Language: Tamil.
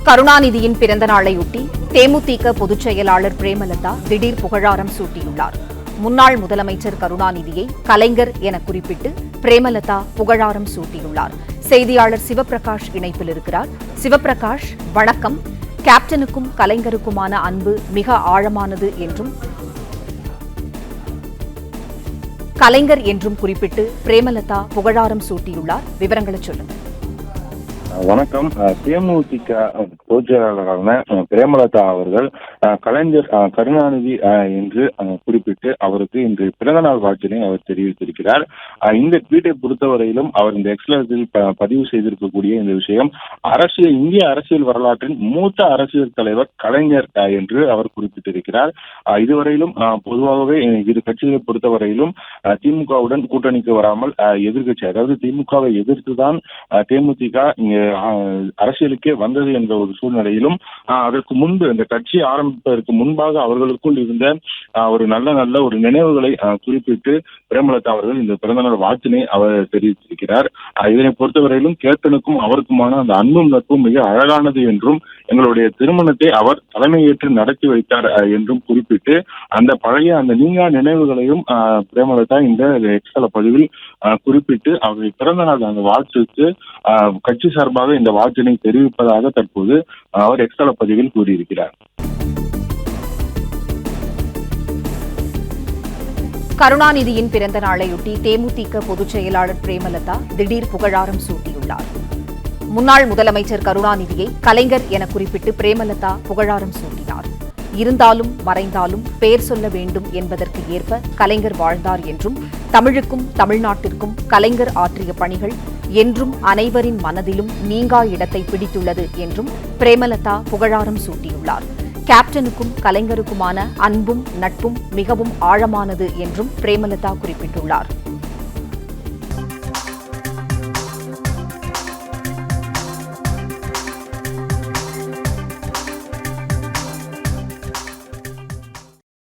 கருணாநிதியின் பிறந்த நாளையொட்டி தேமுதிக பொதுச் செயலாளர் பிரேமலதா திடீர் புகழாரம் சூட்டியுள்ளார். முன்னாள் முதலமைச்சர் கருணாநிதியை கலைஞர் என குறிப்பிட்டு பிரேமலதா புகழாரம் சூட்டியுள்ளார். செய்தியாளர் சிவபிரகாஷ் இணைப்பில் இருக்கிறார். சிவபிரகாஷ், வணக்கம். கேப்டனுக்கும் கலைஞருக்குமான அன்பு மிக ஆழமானது என்றும் கலைஞர் என்றும் குறிப்பிட்டு பிரேமலதா புகழாரம் சூட்டியுள்ளார். விவரங்களை சொல்லுங்கள். வணக்கம். தேமுதிக பொதுச் செயலாளரான பிரேமலதா அவர்கள் கலைஞர் கருணாநிதி என்று குறிப்பிட்டு அவருக்கு இன்று பிறந்தநாள் வாழ்த்தினை அவர் தெரிவித்திருக்கிறார். இந்த ட்வீட்டை பொறுத்தவரையிலும் அவர் இந்த எக்ஸ்லத்தில் பதிவு செய்திருக்கக்கூடிய இந்த விஷயம் இந்திய அரசியல் வரலாற்றின் மூத்த அரசியல் தலைவர் கலைஞர் என்று அவர் குறிப்பிட்டிருக்கிறார். இதுவரையிலும் பொதுவாகவே இரு கட்சிகளை பொறுத்தவரையிலும் திமுகவுடன் கூட்டணிக்கு வராமல் எதிர்கட்சி, அதாவது திமுகவை எதிர்த்துதான் தேமுதிக அரசியலுக்கே வந்தது என்ற ஒரு சூழ்நிலையிலும் அதற்கு முன்பு இந்த கட்சி ஆரம்பிப்பதற்கு முன்பாக அவர்களுக்குள் இருந்த ஒரு நல்ல ஒரு நினைவுகளை குறிப்பிட்டு பிரேமலதா அவர்கள் இந்த பிறந்தநாள் வாழ்த்தினை அவர் தெரிவித்திருக்கிறார். இதனை பொறுத்தவரையிலும் கேப்டனுக்கும் அவருக்குமான அந்த அன்பும் நட்பும் மிக அழகானது என்றும், எங்களுடைய திருமணத்தை அவர் தலைமையேற்று நடத்தி வைத்தார் என்றும் குறிப்பிட்டு அந்த பழைய அந்த நீங்கா நினைவுகளையும் பிரேமலதா இந்த எக்ஸ்தல பதிவில் குறிப்பிட்டு அவருடைய பிறந்தநாள் அந்த வாழ்த்துக்கு கட்சி சார்பாக இந்த வாழ்த்தினை தெரிவிப்பதாக தற்போது அவர் எக்ஸ்தல பதிவில் கூறியிருக்கிறார். கருணாநிதியின் பிறந்த நாளையொட்டி தேமுதிக பொதுச் செயலாளர் பிரேமலதா திடீர் புகழாரம் சூட்டியுள்ளார். முன்னாள் முதலமைச்சர் கருணாநிதியை கலைஞர் என குறிப்பிட்டு பிரேமலதா புகழாரம் சூட்டினார். இருந்தாலும் மறைந்தாலும் பெயர் சொல்ல வேண்டும் என்பதற்கு ஏற்ப கலைஞர் வாழ்ந்தார் என்றும், தமிழுக்கும் தமிழ்நாட்டிற்கும் கலைஞர் ஆற்றிய பணிகள் என்றும் அனைவரின் மனதிலும் நீங்கா இடத்தை பிடித்துள்ளது என்றும் பிரேமலதா புகழாரம் சூட்டியுள்ளார். கேப்டனுக்கும் கலைஞருக்குமான அன்பும் நட்பும் மிகவும் ஆழமானது என்றும் பிரேமலதா குறிப்பிட்டுள்ளார்.